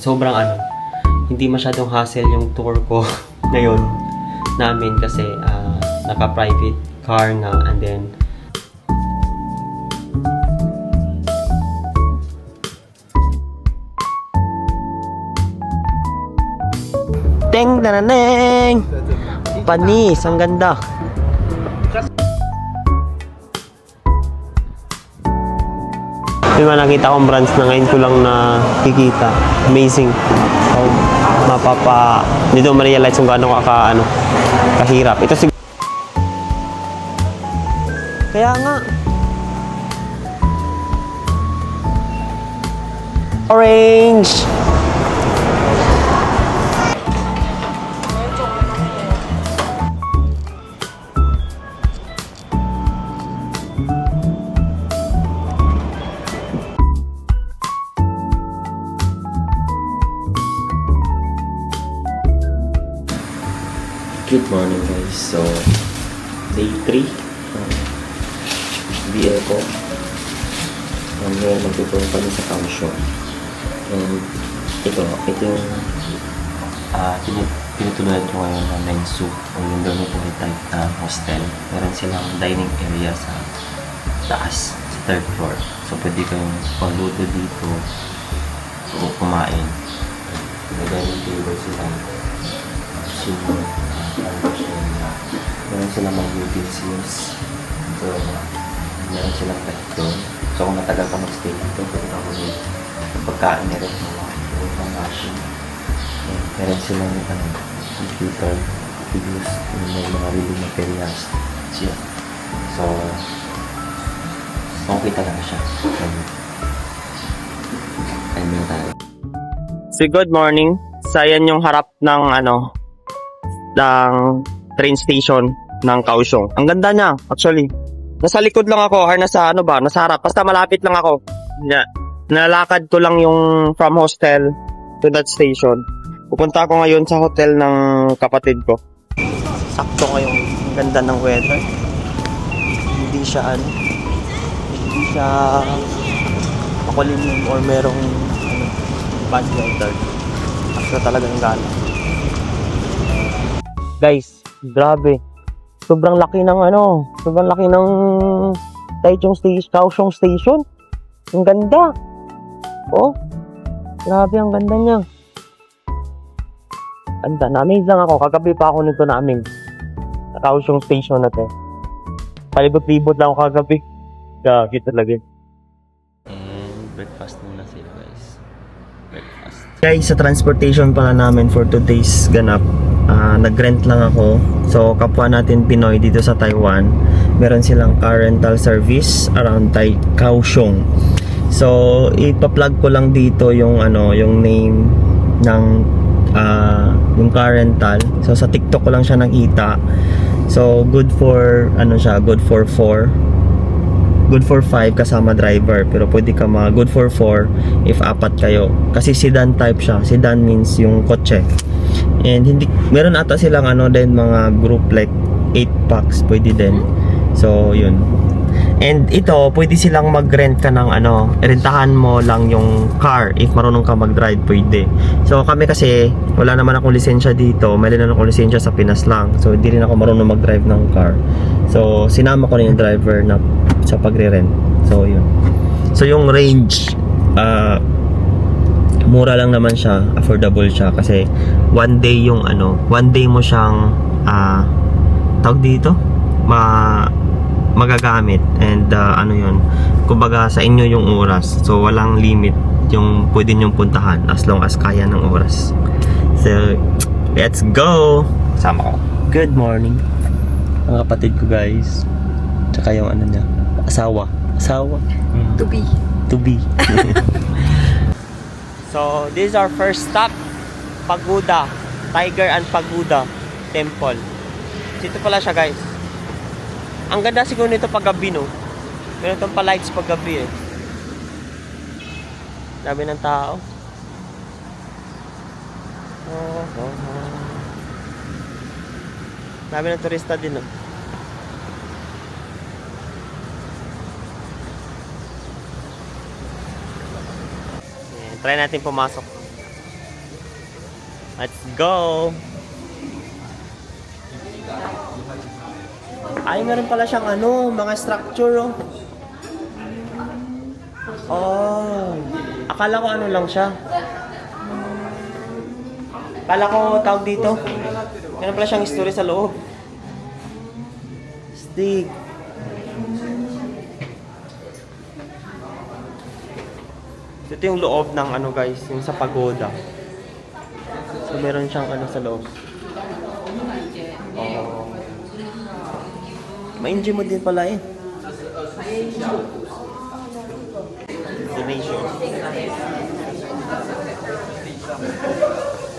Sobrang hindi masyadong hassle yung tour ko ngayon namin kasi naka-private car nga, and then teng nananeng panis, ang ganda. Yung mga nakita kong brands na ngayon ko lang nakikita. Amazing. So, hindi mo ma-realize kung gaano kahirap. Ito siguro. Kaya nga. Orange! Good morning guys. So, day 3 BL ko. Ngayon magtutuloy kami sa Kaohsiung. And ito yung tinutuloy ko ngayon na Mensu o yung dormitory type na hostel. Meron silang dining area sa taas, sa third floor. So, pwede kayong pagluto dito o kumain. May dining table sila. So, meron silang mga utensils. So, meron silang pet doon. So, kung matagal ka mag-stay dito, pwede ka mag pagkain meron mga machine. Meron silang computer to use may mga reading materials siya. So, okay talaga siya. Ayun na tayo. So, good morning. Sayan yung harap ng ng train station ng Kaohsiung. Ang ganda niya, actually. Nasa likod lang ako, or nasa nasa harap. Basta malapit lang ako. Nalakad ko lang yung from hostel to that station. Pupunta ako ngayon sa hotel ng kapatid ko. Sakto ngayong ganda ng weather. Hindi siya makulimlim or merong bad weather. Actually talagang gala. Guys, grabe. Sobrang laki ng Kaohsiung Station. Ang ganda. Oh. Grabe, ang ganda niya. Ganda. Na-amaze lang ako. Kagabi pa ako nito na-amaze. Sa Kaohsiung Station na to. Palibot-libot lang ako kagabi. Gagi talaga. And breakfast muna sila guys. Breakfast. Guys, sa transportation pala namin for today's ganap. Nag-rent lang ako. So, kapwa natin Pinoy dito sa Taiwan. Meron silang car rental service around Kaohsiung. So, ipa-plug ko lang dito yung name ng yung car rental. So, sa TikTok ko lang siya nakita. So, good for 4. Good for 5 kasama driver, pero pwede ka good for 4 if apat kayo. Kasi sedan type siya. Sedan means yung kotse. And meron ata silang din mga group like 8 packs pwede din. So, yun. And ito, pwede silang mag-rent ka ng rentahan mo lang yung car if marunong ka mag-drive, pwede. So, kami kasi wala naman akong lisensya dito. May lang akong lisensya sa Pinas lang. So, hindi rin ako marunong mag-drive ng car. So, sinama ko na yung driver na sa pagre-rent. So, yun. So, yung range mura lang naman siya, affordable siya kasi one day mo siyang tawag dito magagamit, and kumbaga sa inyo yung oras, so walang limit yung pwede nyong puntahan as long as kaya ng oras. So let's go, sama ko. Good morning mga kapatid ko guys, tsaka yung niya, asawa To be. So, this is our first stop, Pagoda, Tiger and Pagoda Temple. Dito pala siya guys. Ang ganda siguro nito pag gabi, no? Meron itong pa-lights pag gabi eh. Dami ng tao. Dami ng turista din, no? Try natin pumasok. Let's go! Ay, meron pala siyang mga structure, oh. Oh. Akala ko lang siya. Akala ko tawag dito. Meron pala siyang history sa loob. Stick. Ito yung loob ng guys, yung sa pagoda. So meron siyang sa loob. Oh. Ma-enjoy mo din pala eh. Donation.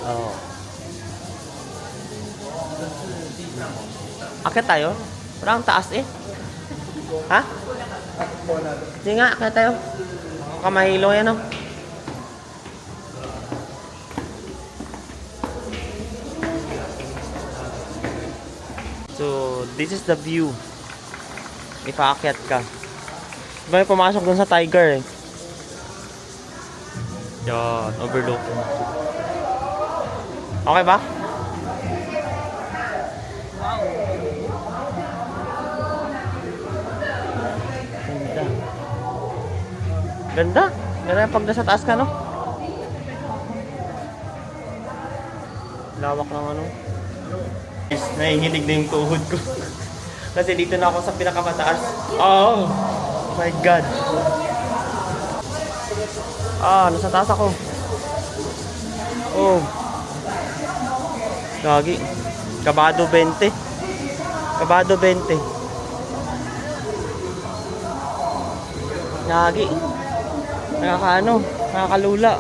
Oh. Akit tayo? Parang taas eh. Ha? Sige nga, akit tayo. Kamahilo yan, oh. So, this is the view. If aakyat ka. May pumasok dun sa Tiger eh. Yan, overlook. Okay ba? Ganda. Ganda pag nasa taas ka, no? Lawak ng Nahihinig na yung tuhod ko. Kasi dito na ako sa pinakamataas. Oh my God. Nasa taas ako. Oh. Gagi. Kabado 20. Kabado 20. Gagi. Nakakalula.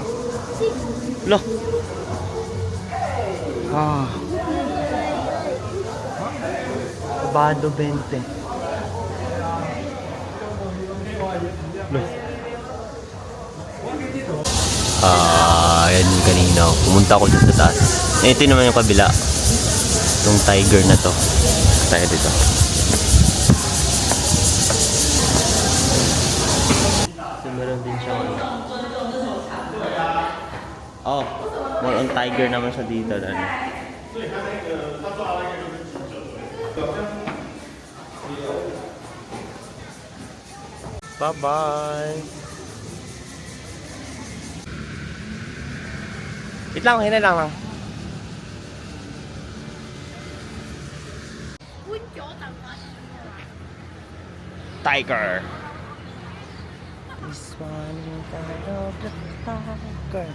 Loh. Kabado 20. Loh. Ayan yung kanina. Pumunta ako dun sa taas. Ito naman yung kabila. Itong Tiger na to. Tayo dito. Meron din siya more on Tiger naman siya dito. Bye-bye! Wait lang, hinay lang. Tiger! This one is kind of the tiger.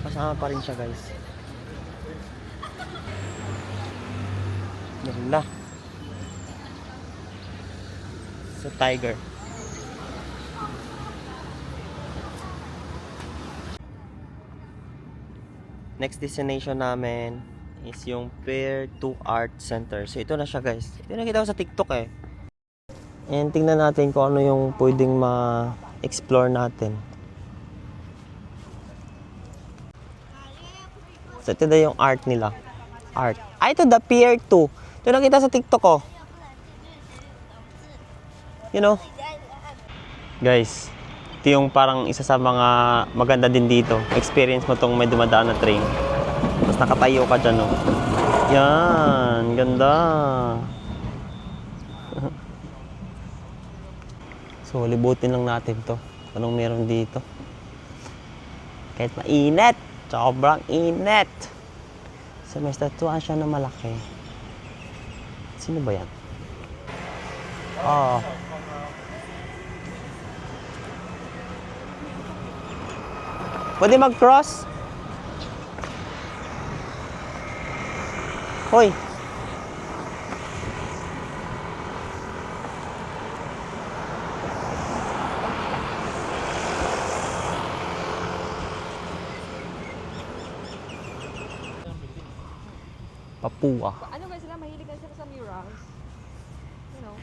Kasama pa rin siya, guys. Yala. Sa Tiger. Next destination namin is yung Pier 2 Art Center. So ito na siya, guys. Ito nakita ko sa TikTok eh. And tingnan natin kung ano yung pwedeng ma-explore natin. So ito na yung art nila. Art. Ito the Pier 2. Ito nakita sa TikTok ko. You know? Guys, ito yung parang isa sa mga maganda din dito. Experience mo tong may dumadaan na train. Tapos nakatayo ka dyan, oh. Yan, ganda. So, libutin lang natin to. Anong meron dito? Kahit mainit. Sobrang init. So, may statuan siya na malaki. Sino ba yan? Pwede mag-cross? Hoy! Papua. Ano ba sila? Mahilig ka sila sa murals? You know?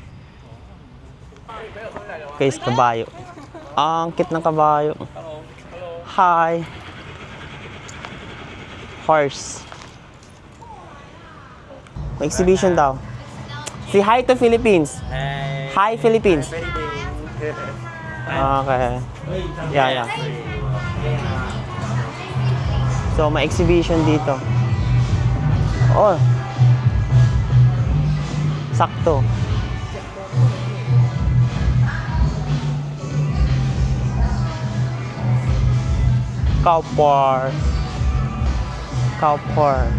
Guys, kabayo. Ang cute ng kabayo. Hi. Horse. May exhibition daw. Say hi to Philippines. Hi Philippines. Okay. Yeah. So, may exhibition dito. Oh. Sakto. Cowpar. Cowpar.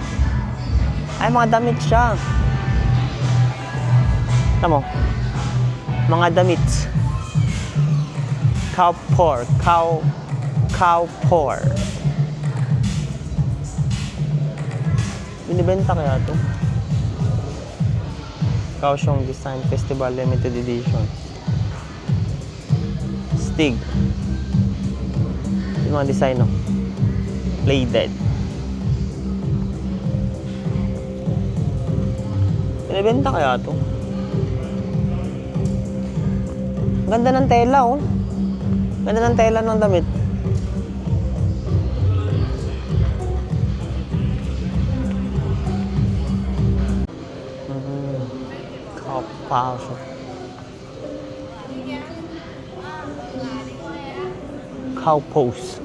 Ay, mga damit siya. Tama mo? Mga damit. Cowpar. Cowpar. Binibenta kaya ito? Kaohsiung Design Festival Limited Edition. Stig. Yung mga design, no? Plated. Binibenta kaya ito? Ganda ng tela, oh. Ganda ng tela ng damit. Kaohsiung. Cow pose.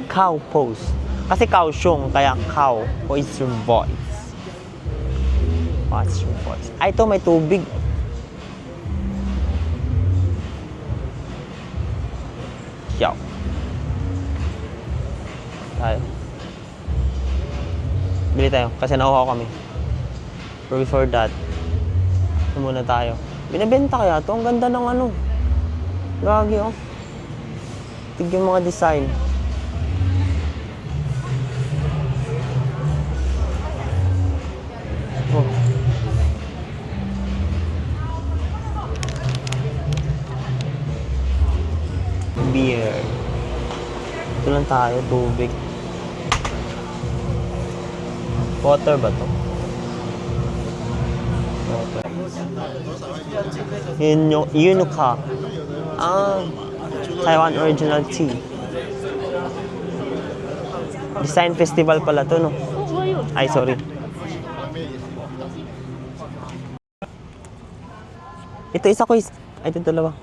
Cow pose. Kasi Kaohsiung, kaya cow. What's your voice? What's your voice? Ay, ito may tubig. Yaw. Tayo. Bili tayo, kasi nauhaw kami. But before that, ito muna tayo. Binibenta kaya ito? Ang ganda ng ano. Gagi, oh. Tignan yung mga design. Oh. Beer. Ito lang tayo, tubig. Water ba to? Water. Yunuka. Taiwan Original Tea. Design Festival pala to, no? Ay, sorry. Ito isa ko is... Ay, ito dalawa.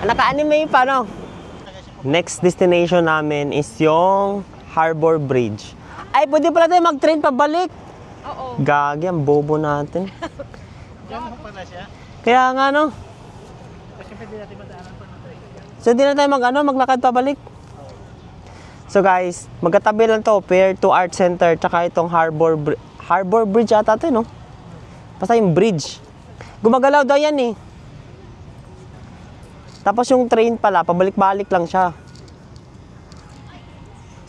Naka-anime pa, no? Next destination namin is yung Harbor Bridge. Ay, pwede pala tayo mag-train pabalik. Oo. Gagi, ang bobo natin. Kaya nga, no? So, di na tayo maglakad pabalik. So, guys, magkatabi lang to. Pier 2 Art Center, tsaka itong Harbor Bridge ata ito, no? Basta yung bridge. Gumagalaw daw yan, eh. Tapos yung train pala, pabalik-balik lang siya.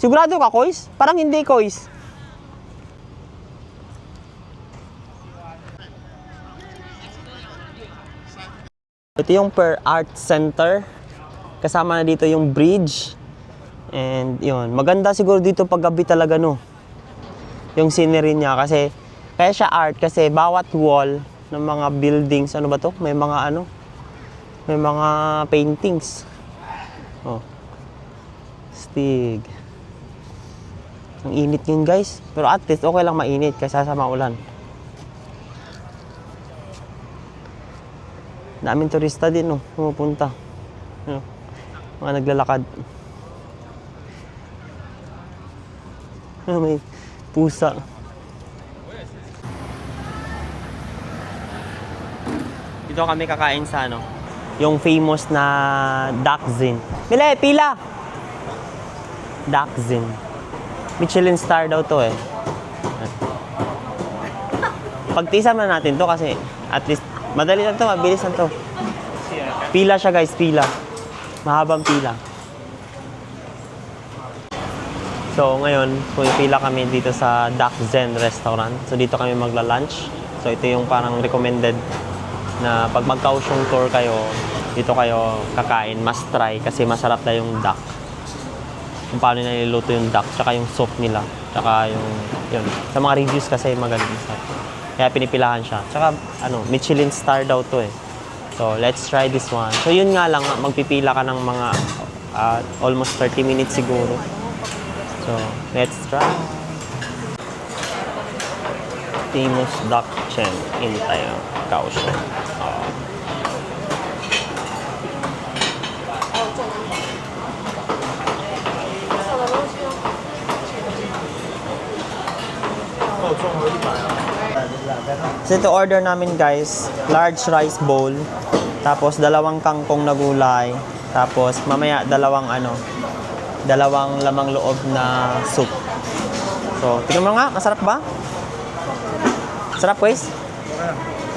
Sigurado ka, Kois? Parang hindi, Kois. Ito yung Per Art Center. Kasama na dito yung bridge. And yun, maganda siguro dito pag gabi talaga, no? Yung scenery niya kasi, kaya siya art kasi bawat wall ng mga buildings, ano ba to? May mga may mga paintings. Oh. Stig. Ang init yun, guys. Pero at least okay lang mainit kasi sa maulan. Daming turista din, no? Pumupunta. Ano? Mga naglalakad. May pusa. Dito kami kakain sa yung famous na Dakzin. Mile, pila! Dakzin. Michelin star daw to, eh. Pagtisan na natin to kasi at least madali lang to, mabilis lang to. Pila siya, guys, pila. Mahabang pila. So, ngayon, pumipila kami dito sa Dakzen Restaurant. So, dito kami magla-lunch. So, ito yung parang recommended na pag mag-Kaohsiung tour kayo, dito kayo kakain, must try kasi masarap na yung duck. Kung paano niluluto yung duck, tsaka yung soup nila, tsaka yun. Sa mga reviews kasi magaling sa. Kaya pinipilahan siya. Tsaka Michelin star daw to, eh. So, let's try this one. So, yun nga lang, magpipila ka ng mga almost 30 minutes siguro. So, let's try. Famous Duck Chen in tayo, Kaohsiung. So ito order namin guys, large rice bowl, tapos dalawang kangkong na gulay, tapos mamaya dalawang lamang loob na soup. So, tingnan mo nga, masarap ba? Sarap guys?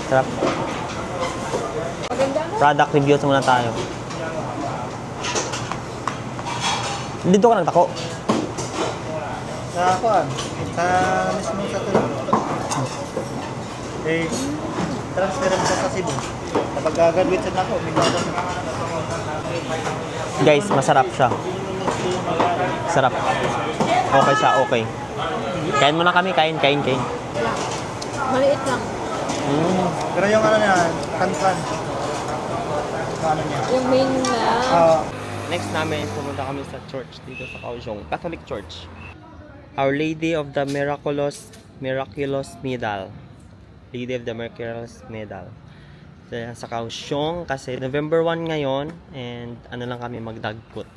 Sarap. Product reviews muna tayo. Dito ka nagtako? Sa kuan, sa mismo sa tulog. Eh, transfer mo sa Cebu. Kapag gagraduate na ako, may gagawin. Guys, masarap siya. Sarap. Okay siya, okay. Kain muna kami, kain. Maliit lang. Pero yung ano niya, kan-kan. Ano niya? Yung main na... Next namin is pumunta kami sa church dito sa Kaohsiung, Catholic Church. Our Lady of the Miraculous Medal. Lady of the Miraculous Medal. Sa Kaohsiung kasi November 1 ngayon and ano lang kami magdagkot.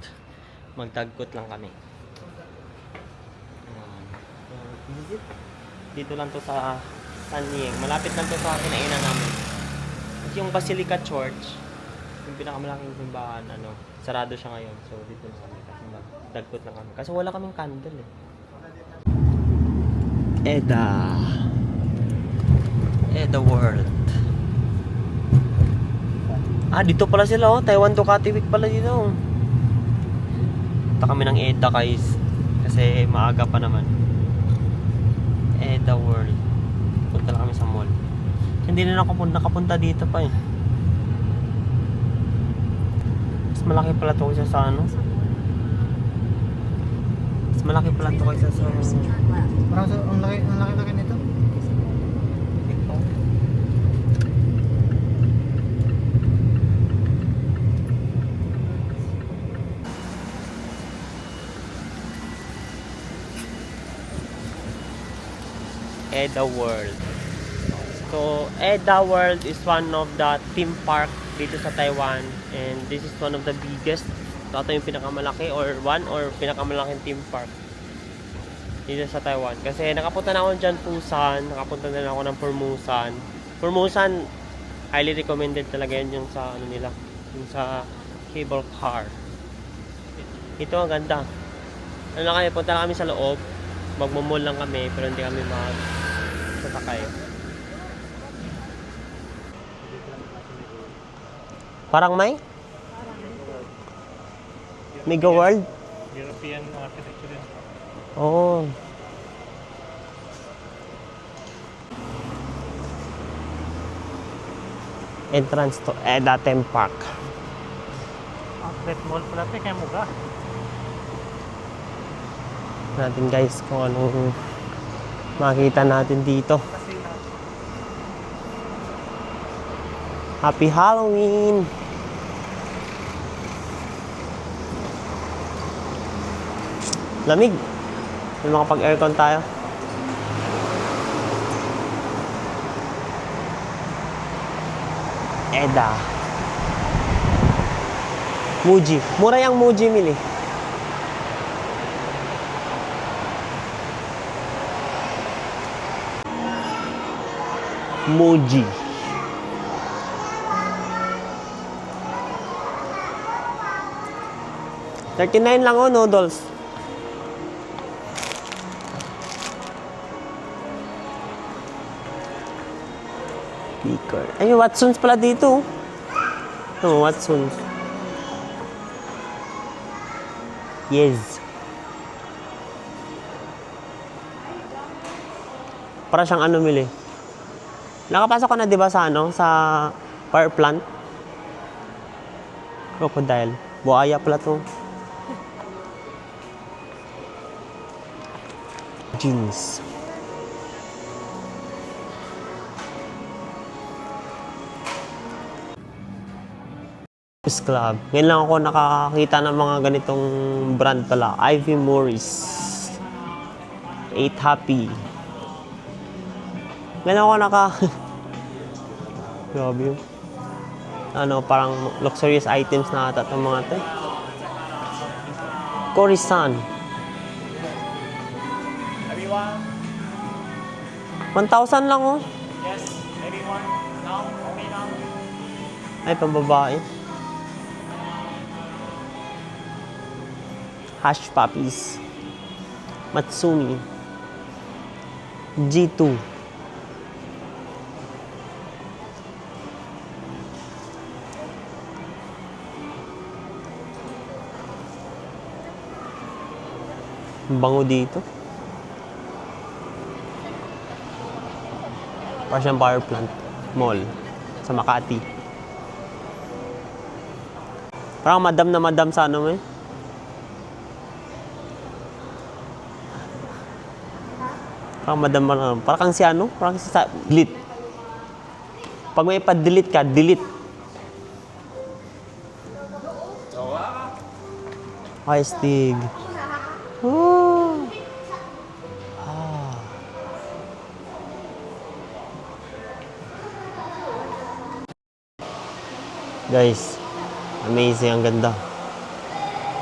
Magdagkot lang kami. Dito lang to sa Sanying. Malapit lang to sa kinainan namin. At yung Basilica Church, yung pinakamalaking simbahan, sarado siya ngayon. So dito lang kami kasi magdagkot lang kami. Kasi wala kaming candle eh. Eda World. Dito pala sila Taiwan Ducati Week pala dito. Punta kami ng Eda guys. Kasi maaga pa naman. Eda World. Punta lang kami sa mall. Hindi na ako nakapunta dito pa eh. Mas malaki pala to kaysa sa Mas malaki pala to kaysa sa... Parang ang laki nito. Eda World. So, Eda World is one of the theme park dito sa Taiwan and this is one of the biggest. Ito yung pinakamalaki or pinakamalaking theme park dito sa Taiwan. Kasi nakapunta na ako dyan Busan, nakapunta na ako ng Formosan. Formosan, highly recommended talaga yun yung sa nila, yung sa cable car. Ito ang ganda. Punta na kami sa loob. Magmumall lang kami pero hindi kami sasakay. Parang may Mega World? European architecture din. Oh. Entrance to Eda Theme Park. Outlet mall pala kaya muga. Natin guys kung anong makita natin dito. Happy Halloween! Lamig. May makapag-aircon tayo. Eda. Muji. Mura yung Muji mili. Muji. $39 lang noodles. Beaker. Ay, Watsons pala dito. Watsons. Yes. Para siyang mili. Nakapasok ka na 'di ba sa sa power plant? Crocodile. Buhaya pala 'to. Jeans. Club. Ngayon lang ako nakakita ng mga ganitong brand pala. Ivy Morris. 8 Happy. Ngayon lang ako Grabe yun. Ano, parang luxurious items na ata itong mga ito. Coruscant. 1,000 lang oh. Yes, maybe one. Now, okay now. Ay, pambabae. Hush Puppies. Matsumi. G2. Ang bango dito. Para siyang power plant. Mall. Sa Makati. Parang madam na madam sa ano mo eh. Parang madam na parang kang si ano? Parang si sa delete. Pag may pa-delete ka, delete. Ay, Stig. Oh. Ah. Guys, amazing, ang ganda.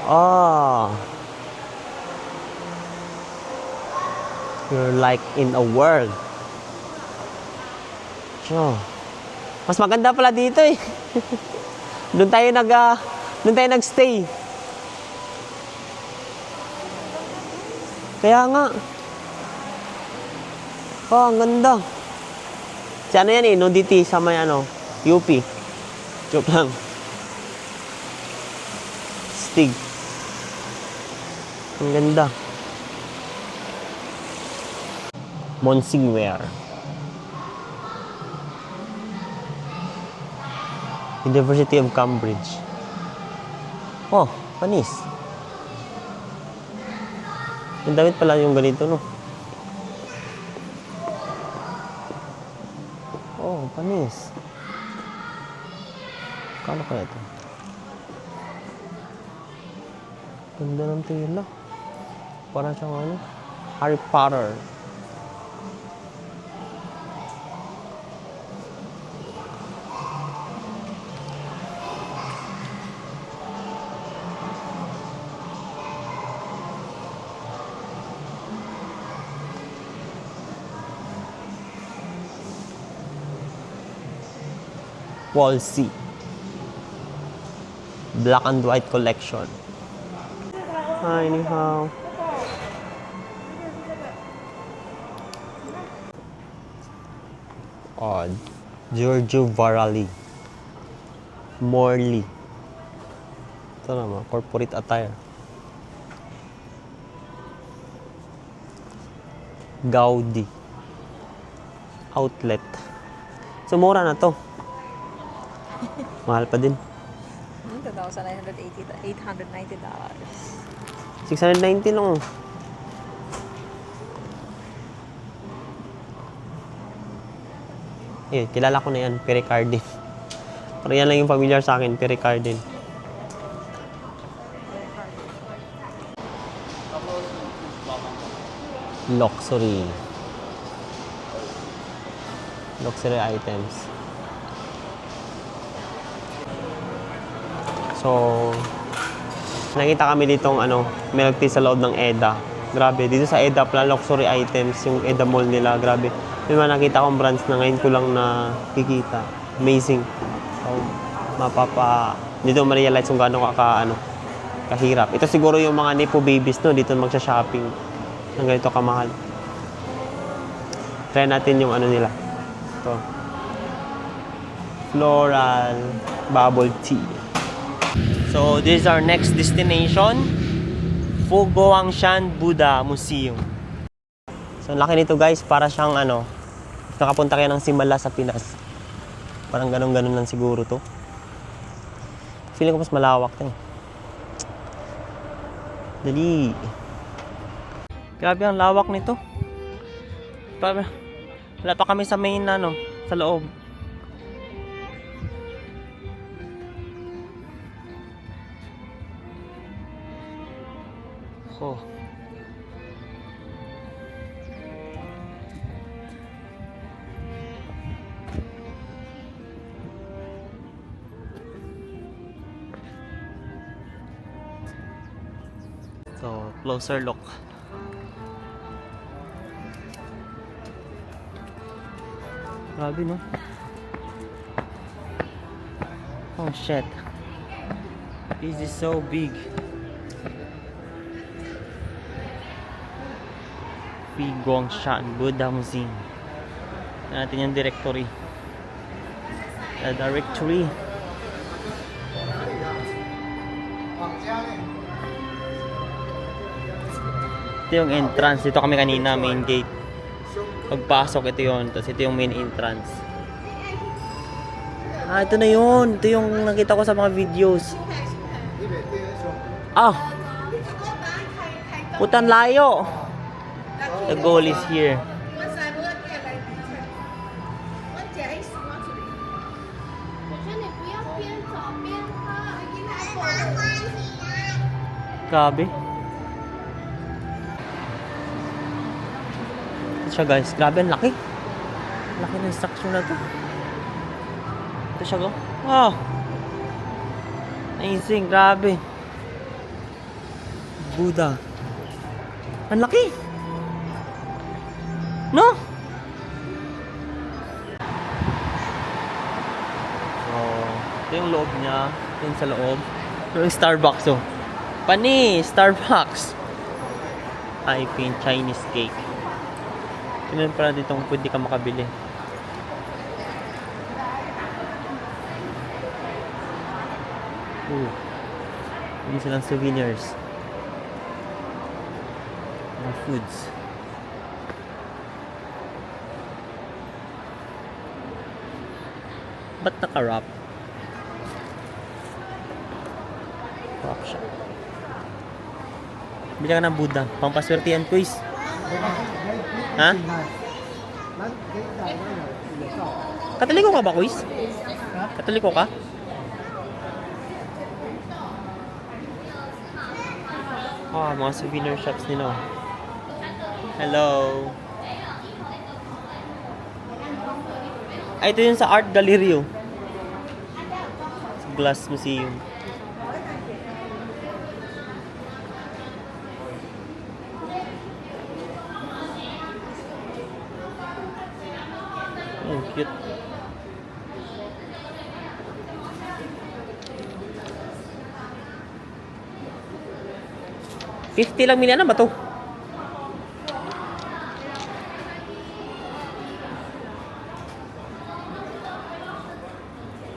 Ah. You're like in a world. Sure. Mas maganda pala dito eh. Doon tayo nagstay. Kaya nga. Oh, ang ganda. Si ano yan eh, nudity sa may ano, UP. Joke lang. Stig. Ang ganda. Monsingware. University of Cambridge. Oh, panis. Yung damit pala yung ganito, no? Oh, panis. Kano kaya ito? Ganda ng tela. Parang siyang ano? Harry Potter. Wolsey. Black and white collection. Hi, ni hao. Odd. Giorgio Varali. Morley. Ito naman, corporate attire. Gaudi. Outlet. So, mura na to. Mahal pa din. $2,980, $890. 690 lang. Oh. Eh, kilala ko na yan, Pericardin. Pero yan lang yung familiar sa akin, Pericardin. Luxury. Luxury items. So, nakita kami ditong milk tea sa loob ng EDA. Grabe, dito sa EDA pala luxury items, yung EDA mall nila, grabe. May mga nakita akong brands na ngayon ko lang nakikita. Amazing. So, dito ma-realize kung gaano kahirap. Ito siguro yung mga Nepo babies, no, dito magsha-shopping ng ganito kamahal. Try natin yung nila. Ito. Floral bubble tea. So, this is our next destination. Foguangshan Buddha Museum. So, ang laki nito guys, para siyang nakapunta kayo ng Simala sa Pinas. Parang ganun-ganun lang siguro to. Feeling ko mas malawak to eh. Dali. Grabe ang lawak nito. Wala pa kami sa main sa loob. Oh. So, closer look. Grabe, no? Oh, shit. This is so big. Phi Guangshan Buddha Museum. Natin yung directory. The directory. Ito yung entrance. Dito kami kanina, main gate. Pagpasok, ito yun. Tapos ito yung main entrance. Ah, ito na yun. Ito yung nakita ko sa mga videos. Ah! Putan layo! The goal is here. Grabe. Ito siya guys. Grabe, ang laki. Laki ng structure na to. Ito siya go. Wow. Amazing. Grabe. Buddha. Ang laki. No? So, ito yung loob niya. Ito yung sa loob. Ito yung Starbucks oh. Pani! Starbucks! Taiping Chinese cake. Ito pala dito kung pwede ka makabili. Pwede silang souvenirs. Mga foods. Ba't naka-wrap? Wrap siya. Bili ka ng Buddha. Pampaswertihan quiz. Ha? Katoliko ka ba, quiz? Katoliko ka? Ah, mga souvenir shops nila. Hello. Ay, ito yun sa Art Gallery. Oh. Sa Glass Museum. Oh, cute. $50 lang miliyan na ba to?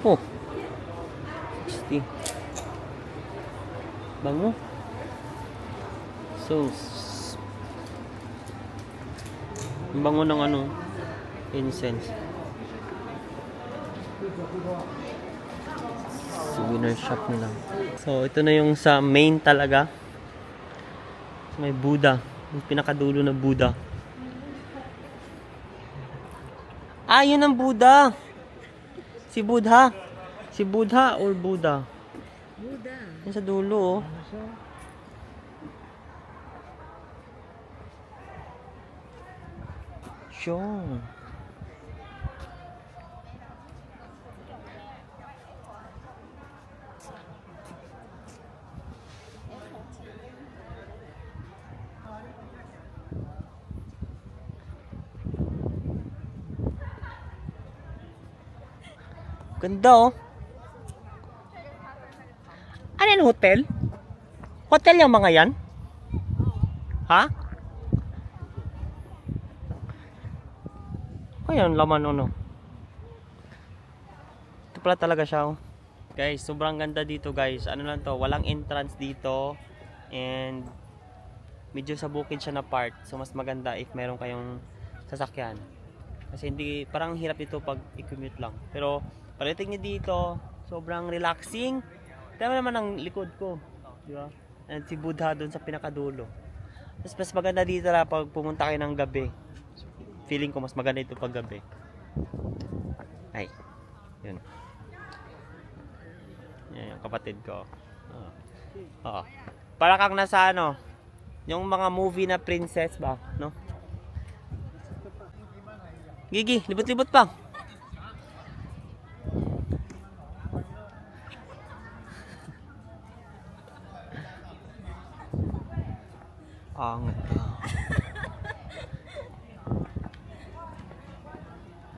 Oh. 60. Bango. So, bango ng ano, incense. Souvenir shop nila. So, ito na yung sa main talaga. May Buddha. Yung pinakadulo na Buddha. Ah, yun ang Buddha. Si Buddha. Si Buddha or Buddha? Buddha. Yan sa dulo, oh. Sure. Ganda oh. Ano yan, hotel? Hotel yung mga yan? Ha? Ayan, laman ano. Ito pala talaga siya oh. Guys, sobrang ganda dito guys. Ano lang to, walang entrance dito. And medyo sa bukid siya na part. So mas maganda if meron kayong sasakyan. Kasi hindi, parang hirap dito pag i-commute lang. Pero pagdating niyo dito, sobrang relaxing. Tama naman ang likod ko, di ba? And si Buddha doon sa pinakadulo. Mas maganda dito na pag pumunta kayo ng gabi. Feeling ko mas maganda ito pag gabi. Ay, yun. Yan yung kapatid ko. Para kang nasa ano, Yung mga movie na princess ba, no? Gigi, libot-libot pa. Angat ka.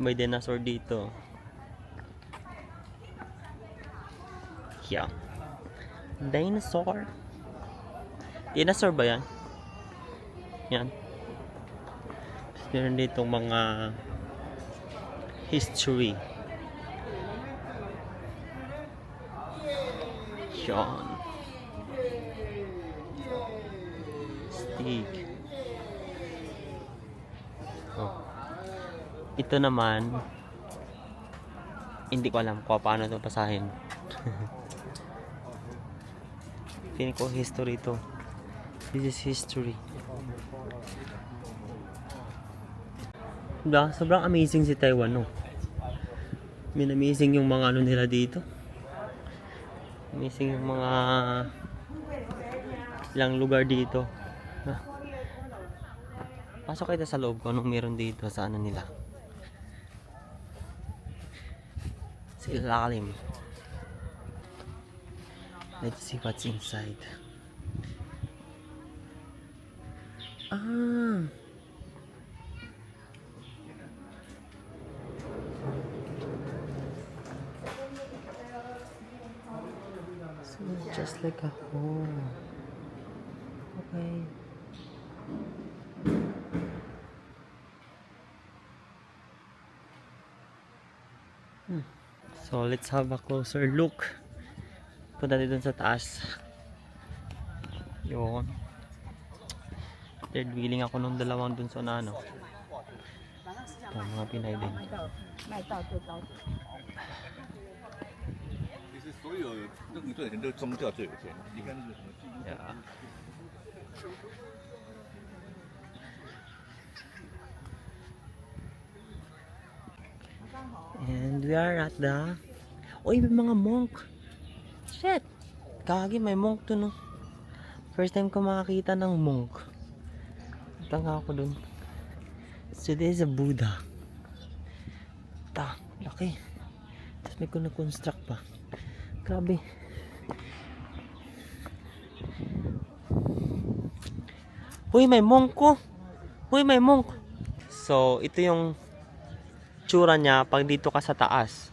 May dinosaur dito. Yeah. Dinosaur. Dinosaur ba yan? Yan. Tapos meron ditong mga history. Yan. Stick. Oh. Ito naman, hindi ko alam kung paano ito basahin. Feeling ko history to. This is history. Diba? Sobrang amazing si Taiwan, no? Amazing yung mga ano nila dito. Amazing yung mga ilang lugar dito. Pasok kayo sa loob ko anong meron dito sa ano nila. Sa ilalim. Let's see what's inside. Ah. So just like a home. Okay. So let's have a closer look. Punta tayo dun sa taas. Yun. Third wheeling ako nung dalawang dun sa ano. Ito, mga Pinay din. 其实所有任何人都宗教最有钱，你看那个什么基督教。 Yeah. And we are at the... Uy, may mga monk! Shit! Kagi, may monk to, no? First time ko makakita ng monk. Tanga ako dun. So, this is a Buddha. Ta, laki. Tapos may construct pa. Grabe. Uy, may monk ko! Uy, may monk! So, ito yung tsura niya pag dito ka sa taas.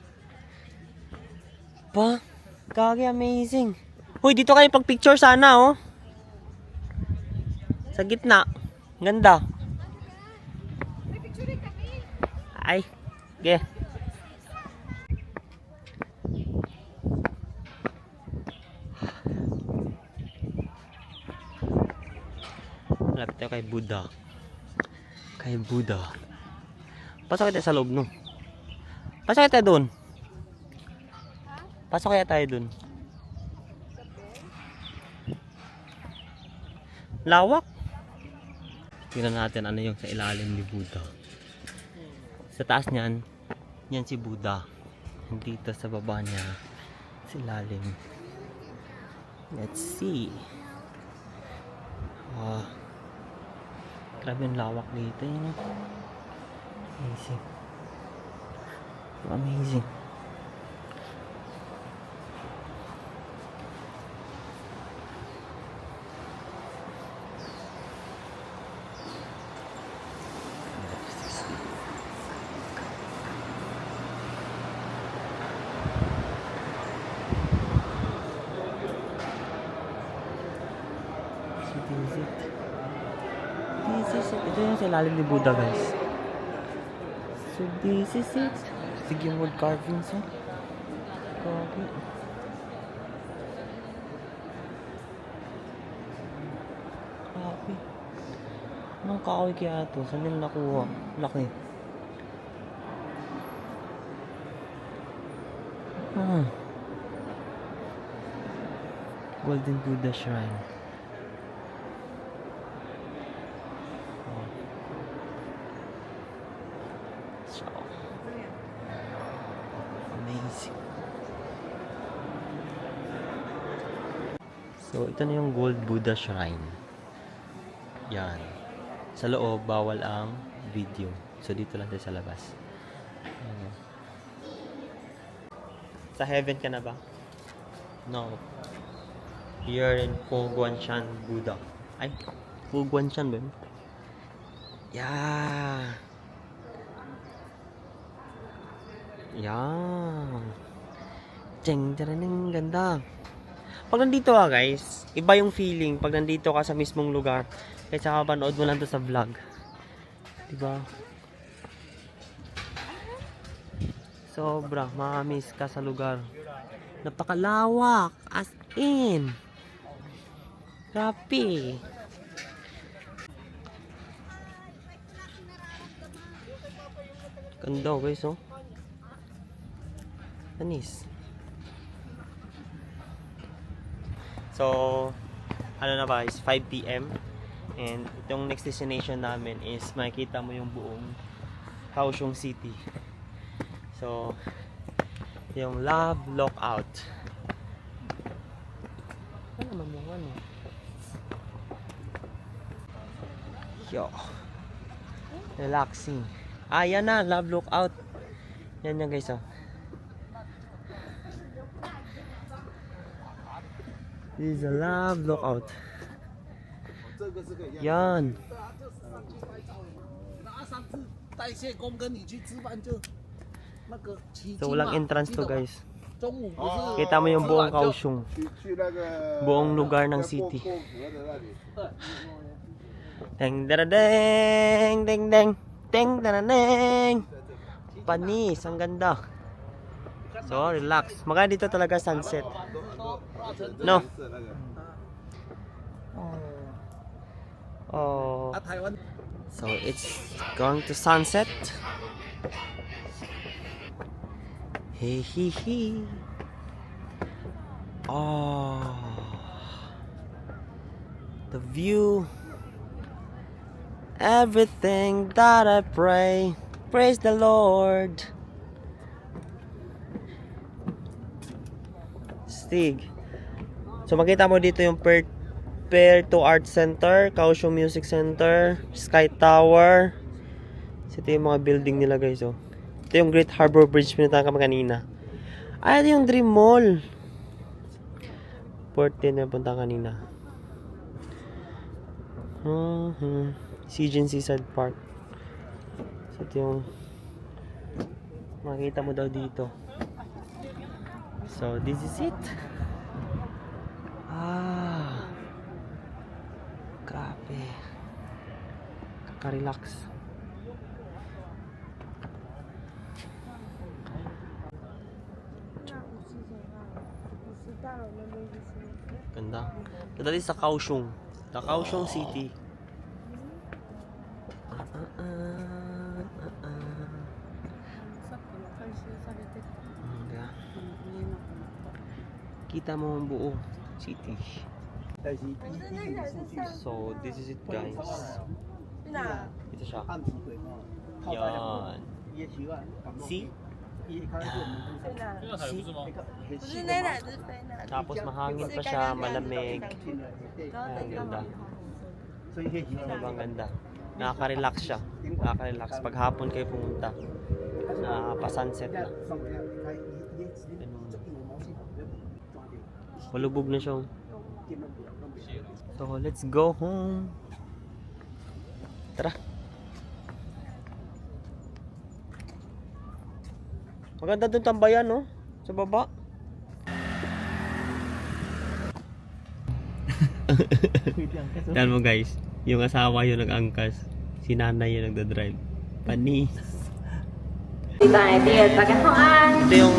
Pa, kagi amazing. Hoy, dito kayo pag picture sana, oh. Sa gitna. Ganda. Ay, ge. Malapit tayo kay Buddha. Kay Buddha. Pasok tayo sa loob, no? Pasok tayo doon. Pasok kaya tayo doon. Lawak. Tingnan natin ano yung sa ilalim ni Buddha. Sa taas niyan, yan si Buddha. Dito sa baba niya, sa ilalim. Let's see. Grabe yung lawak dito. Yun. Amazing. Amazing. So this is it. This is it. Ito yung sa ilalim ni Buddha, guys. So this is it. Sige yung wood carvings, oh. Grabe. Grabe. Anong kahoy kaya ito? Saan nila nakuha? Laki. Golden Buddha Shrine. So amazing. So ito na yung Gold Buddha Shrine. Yan. Sa loob, bawal ang video. So, dito lang tayo sa labas. Ayan. Sa heaven ka na ba? No. Here in Fu Guanshan Buddha. Ay, Fu Guanshan ba yun? Yeah. Yan. Cheng, taraning, ganda. Pag nandito ka guys, iba yung feeling pag nandito ka sa mismong lugar kaysa kapanood mo lang to sa vlog. Diba? Sobra, mamiss ka sa lugar. Napakalawak, as in. Grabe. Ganda guys, oh. Anis. So, ano na ba, is 5 PM and itong next destination namin is makikita mo yung buong Kaohsiung City. So, yung Love Lookout. Ano naman yung ano? Yo. Relaxing. Ah, yan na, Love Lookout. Yan yan guys, oh. This is a Love Lookout. Yan. So, walang entrance to guys. Kita mo yung buong Kaohsiung. Buong lugar ng city. Deng daradeng, deng deng, deng daradeng. Panis, ang ganda. So, relax. Maganda dito talaga sunset. No? Oh. So, it's going to sunset. Hey, he, he. Oh. The view. Everything that I pray. Praise the Lord. Stig. So makita mo dito yung Pair to Art Center, Kaohsiung Music Center, Sky Tower. So, ito yung mga building nila guys, oh. Ito yung Great Harbor Bridge pinuntahan kami kanina. Ay, ito yung Dream Mall. Port din na punta kanina. Siegen Seaside Park. So, ito yung makita mo daw dito. So, this is it. Ah. Grabe. Kaka-relax. Ganda. Ito dali sa Kaohsiung. Sa Kaohsiung City. Kita mo ang buo city. So, this is it guys. Ito siya. Yan. See? Tapos mahangin pa siya, malamig. Ang ganda. Sobrang ganda. Nakaka-relax siya. Nakaka-relax. Pag hapon kayo pumunta, pa-sunset na. Malubog na siya. So, let's go home. Tara. Maganda dun tambayan, no? Sa baba. Tignan mo guys, yung asawa yung nag-angkas, si nanay yung nagdadrive. Panis. Ito yung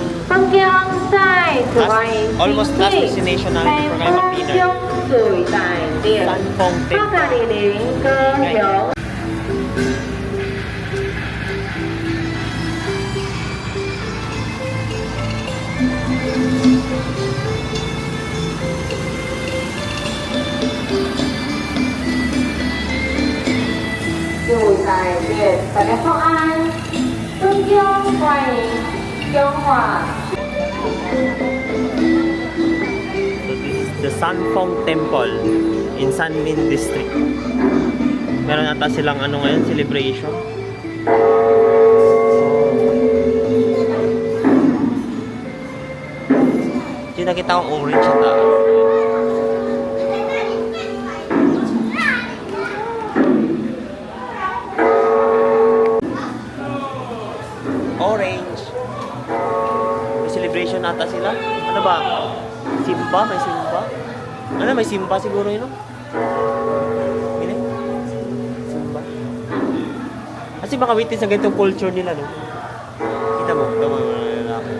almost last destination namin before kayo mag-dinner. Sanfeng Temple. So this is the Sanfeng Temple in Sanmin District. Meron ata silang ano ngayon, celebration. Yung nakita ko orange sa taas. Orange. May celebration ata sila. Ano ba? Simba? May simba? Ano, may simba siguro yun, no? Hindi? Simba. Kasi baka witness sa ganitong culture nila, no? Kita mo, ito mo mga lalaki.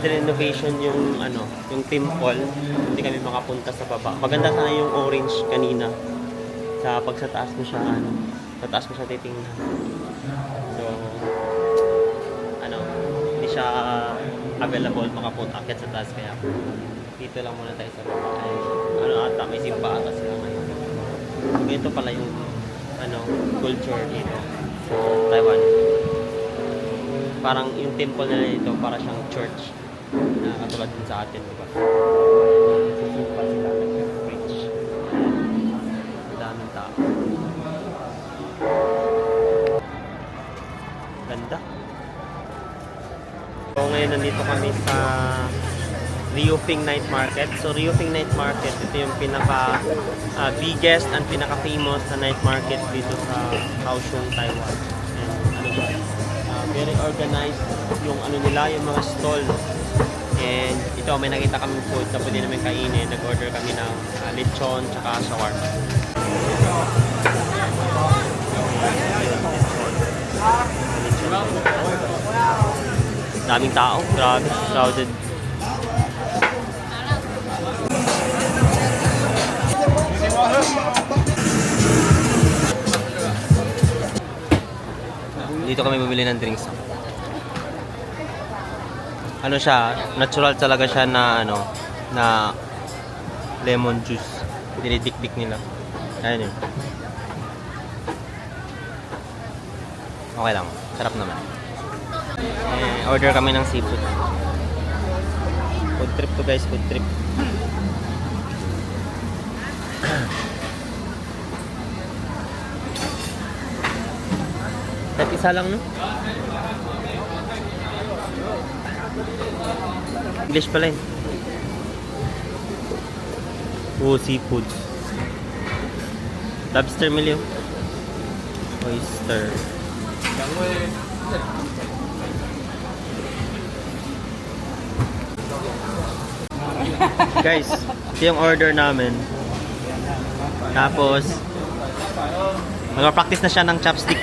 Renovation yung ano, yung temple, hindi kami makapunta sa baba. Maganda sana yung orange kanina. Pag sa taas mo siya ano, sa taas mo siya titingnan. So ano, hindi siya available makapunta akit sa taas kaya dito lang muna tayo sa baba. Ay, ano ata, may simba ata sila ngayon. So, ganito pala yung ano, culture dito sa Taiwan. Parang yung temple nila dito para siyang church na katulad din sa atin, di ba? Susupa sila nag-preach. Ang daming tao. Ganda. So ngayon nandito kami sa Liuping Night Market. So Liuping Night Market, ito yung pinaka biggest and pinaka famous na night market dito sa Kaohsiung, Taiwan. And ano ba? Very organized yung ano nila, yung mga stall. And ito, may nakita kami food na pwede namin kainin. Nag-order kami ng lechon tsaka shawarma. Daming tao, grabe, crowded. Dito kami bumili ng drinks. Ano siya, natural talaga siya na ano, na lemon juice. Dinidikdik nila. Ayun yun. Okay lang, sarap naman. Order kami ng seafood. Food trip to guys, food trip. At isa lang, no? English pala yun. Oh, seafood. Lobster meal yun. Oyster. Guys, ito yung order namin. Tapos, mag-practice na siya ng chopstick.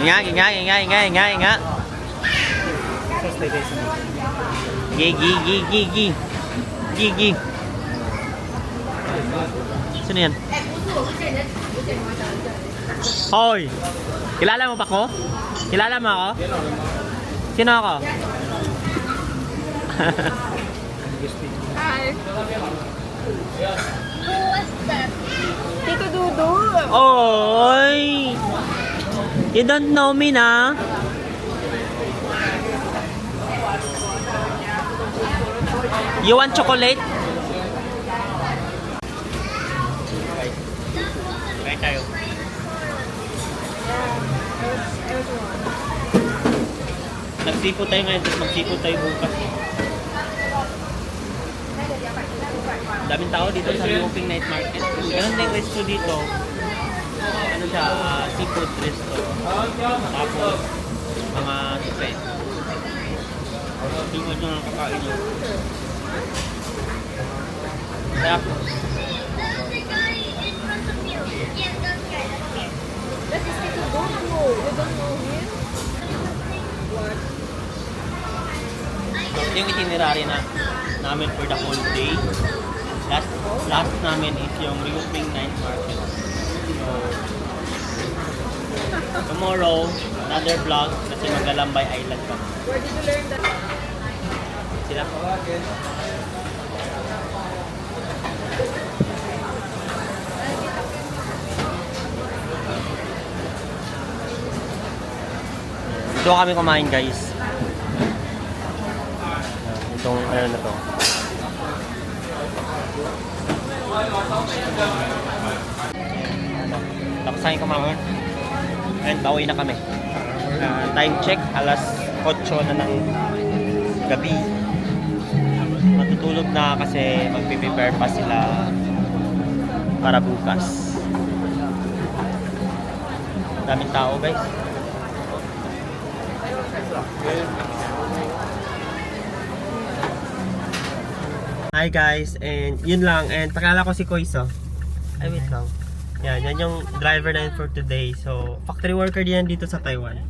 Yan. Inga. Gigi. Sino yan? Hoy! Kilala mo ba ko? Kilala mo ako? Sino ako? Hi. Who was that? Tito Dudu. Oy! You don't know me na? You want chocolate? Kain tayo. Nagsipot tayo ngayon, tapos magsipot tayo bukas. Daming tao dito sa Liuping Night Market. Ganun din yung resto dito. Ano siya, seafood resto. Tapos, mga supe. Tingnan nyo ng kakain nyo. Kaya, That is Tito Dudu. You don't know him? What? yung itinerary na namin for the whole day. Last namin is yung Liuping Night Market. So, tomorrow, another vlog kasi Maglalambay Island kami. Where did you learn that? Sila. Doon kami kumain guys. Itong ano na to. Tapos tayo kumain. And pauwi na kami. Time check, alas 8 na ng gabi. Matutulog na kasi magpiprepare pa sila para bukas. Daming tao guys. Hi guys, and yun lang. And pakilala ko si Koiso. Ay wait lang. Yan yung driver na yun for today. So, factory worker din yan dito sa Taiwan.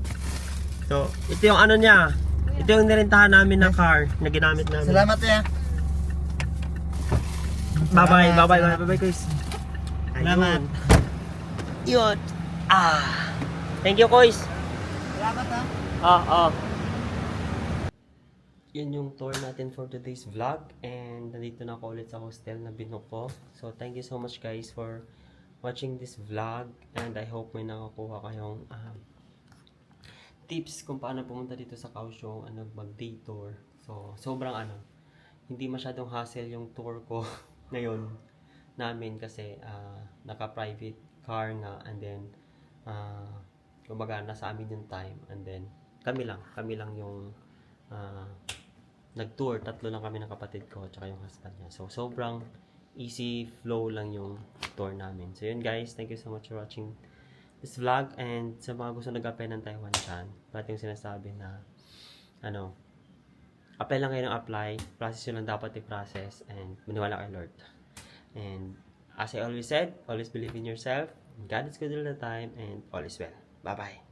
So, ito yung ano niya. Ito yung nirentahan namin ng car na ginamit namin. Salamat ya. Bye-bye, bye-bye, bye-bye guys. Salamat. Yun. Thank you, Kois. Salamat ha. Yun yung tour natin for today's vlog. And nandito na ako ulit sa hostel na binuok ko. So, thank you so much guys for watching this vlog. And I hope may nakakuha kayong tips kung paano pumunta dito sa Kaohsiung, mag-day tour. So, sobrang hindi masyadong hassle yung tour ko ngayon namin kasi naka-private car nga, and then kumbaga nasa amin yung time, and then kami lang yung nag-tour. 3 lang kami ng kapatid ko at yung husband niya. So, sobrang easy flow lang yung tour namin. So, yun guys. Thank you so much for watching this vlog. And sa mga gusto nag-apply ng Taiwan Chan, parang yung sinasabi na apply lang kayo ng apply. Process yun lang dapat i-process. And maniwala kay Lord. And as I always said, always believe in yourself. God is good all the time. And all is well. Bye-bye.